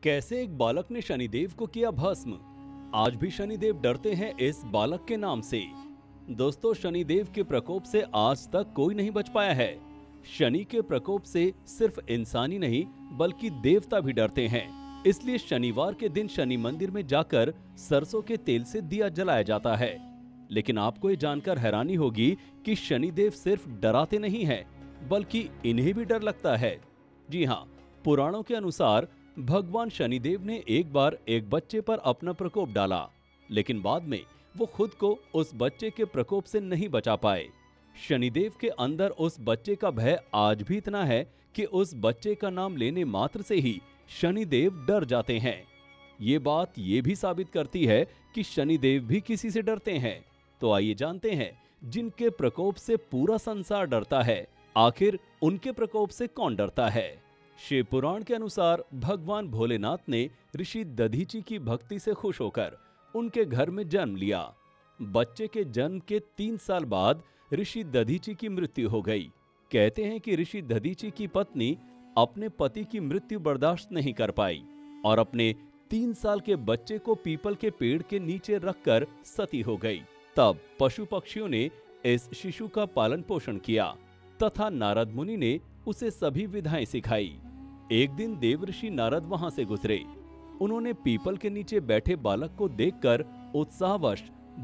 कैसे एक बालक ने शनिदेव को किया भस्म। आज भी शनिदेव डरते हैं इस बालक के नाम से। दोस्तों, शनिदेव के प्रकोप से आज तक कोई नहीं बच पाया है। शनि के प्रकोप से सिर्फ इंसान ही नहीं बल्कि देवता भी डरते हैं। इसलिए शनिवार के दिन शनि मंदिर में जाकर सरसों के तेल से दिया जलाया जाता है। लेकिन आपको ये जानकर हैरानी होगी कि शनिदेव सिर्फ डराते नहीं हैं, बल्कि इन्हें भी डर लगता है। जी हाँ, पुराणों के अनुसार भगवान शनिदेव ने एक बार एक बच्चे पर अपना प्रकोप डाला, लेकिन बाद में वो खुद को उस बच्चे के प्रकोप से नहीं बचा पाए। शनिदेव के अंदर उस बच्चे का भय आज भी इतना है कि उस बच्चे का नाम लेने मात्र से ही शनिदेव डर जाते हैं। ये बात ये भी साबित करती है कि शनिदेव भी किसी से डरते हैं। तो आइए जानते हैं जिनके प्रकोप से पूरा संसार डरता है, आखिर उनके प्रकोप से कौन डरता है। शिव पुराण के अनुसार भगवान भोलेनाथ ने ऋषि दधीची की भक्ति से खुश होकर उनके घर में जन्म लिया। बच्चे के जन्म के 3 साल बाद ऋषि दधीची की मृत्यु हो गई। कहते हैं कि ऋषि दधीची की पत्नी अपने पति की मृत्यु बर्दाश्त नहीं कर पाई और अपने 3 साल के बच्चे को पीपल के पेड़ के नीचे रखकर सती हो गई। तब पशु पक्षियों ने इस शिशु का पालन पोषण किया तथा नारद मुनि ने उसे सभी विधाएं सिखाई। एक दिन देवर्षि नारद वहां से गुजरे। उन्होंने पीपल के नीचे बैठे बालक को देखकर उत्साहवश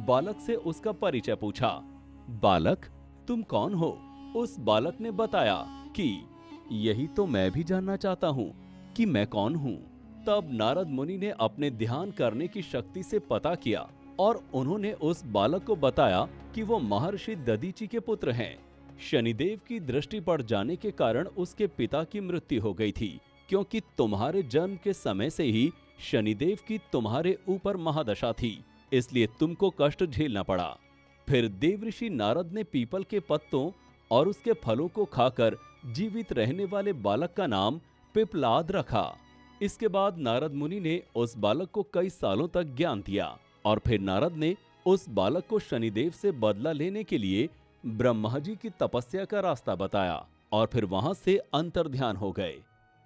बालक से उसका परिचय पूछा। बालक, तुम कौन हो? उस बालक ने बताया कि यही तो मैं भी जानना चाहता हूँ कि मैं कौन हूँ। तब नारद मुनि ने अपने ध्यान करने की शक्ति से पता किया और उन्होंने उस बालक को बताया कि वो महर्षि दधीची के पुत्र हैं। शनिदेव की दृष्टि पड़ जाने के कारण उसके पिता की मृत्यु हो गई थी, क्योंकि तुम्हारे जन्म के समय से ही शनिदेव की तुम्हारे ऊपर महादशा थी, इसलिए तुमको कष्ट झेलना पड़ा। फिर देवऋषि नारद ने पीपल के पत्तों और उसके फलों को खाकर जीवित रहने वाले बालक का नाम पिपलाद रखा। इसके बाद नारद मुनि ने उस बालक को कई सालों तक ज्ञान दिया और फिर नारद ने उस बालक को शनिदेव से बदला लेने के लिए ब्रह्मा जी की तपस्या का रास्ता बताया और फिर वहां से अंतर्ध्यान हो गए।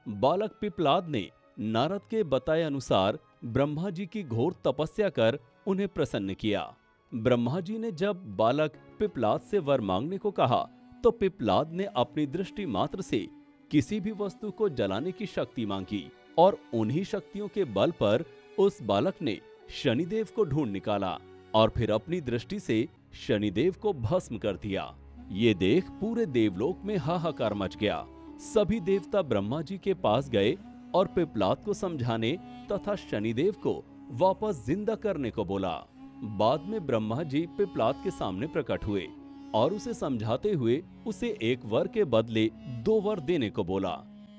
बालक पिपलाद ने नारद के बताए अनुसार ब्रह्मा जी की घोर तपस्या कर उन्हें प्रसन्न किया। ब्रह्मा जी ने जब बालक पिपलाद से वर मांगने को कहा तो पिपलाद ने अपनी दृष्टि मात्र से किसी भी वस्तु को जलाने की शक्ति मांगी और उन्हीं शक्तियों के बल पर उस बालक ने शनिदेव को ढूंढ निकाला और फिर अपनी दृष्टि से शनिदेव को भस्म कर दिया। ये देख पूरे देवलोक में हाहाकार मच गया। सभी देवता ब्रह्मा जी के पास गए और पिपलाद को समझाने तथा शनिदेव को वापस जिंदा करने को बोला। बाद में ब्रह्मा जी पिपलाद के सामने प्रकट हुए और उसे समझाते हुए उसे एक वर के बदले 2 वर देने को बोला।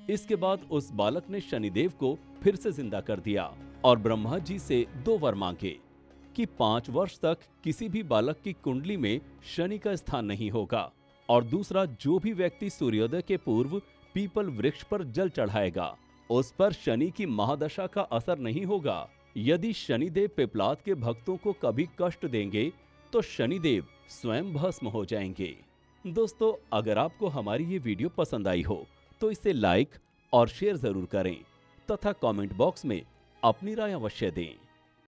इसके बाद उस बालक ने शनिदेव को फिर से जिंदा कर दिया और ब्रह्मा जी से 2 वर मांगे कि 5 वर्ष तक किसी भी बालक की कुंडली में शनि का स्थान नहीं होगा, और दूसरा, जो भी व्यक्ति सूर्योदय के पूर्व पीपल वृक्ष पर जल चढ़ाएगा उस पर शनि की महादशा का असर नहीं होगा। यदि शनिदेव पिपलाद के भक्तों को कभी कष्ट देंगे तो शनिदेव स्वयं भस्म हो जाएंगे। दोस्तों, अगर आपको हमारी ये वीडियो पसंद आई हो तो इसे लाइक और शेयर जरूर करें तथा कमेंट बॉक्स में अपनी राय अवश्य दें।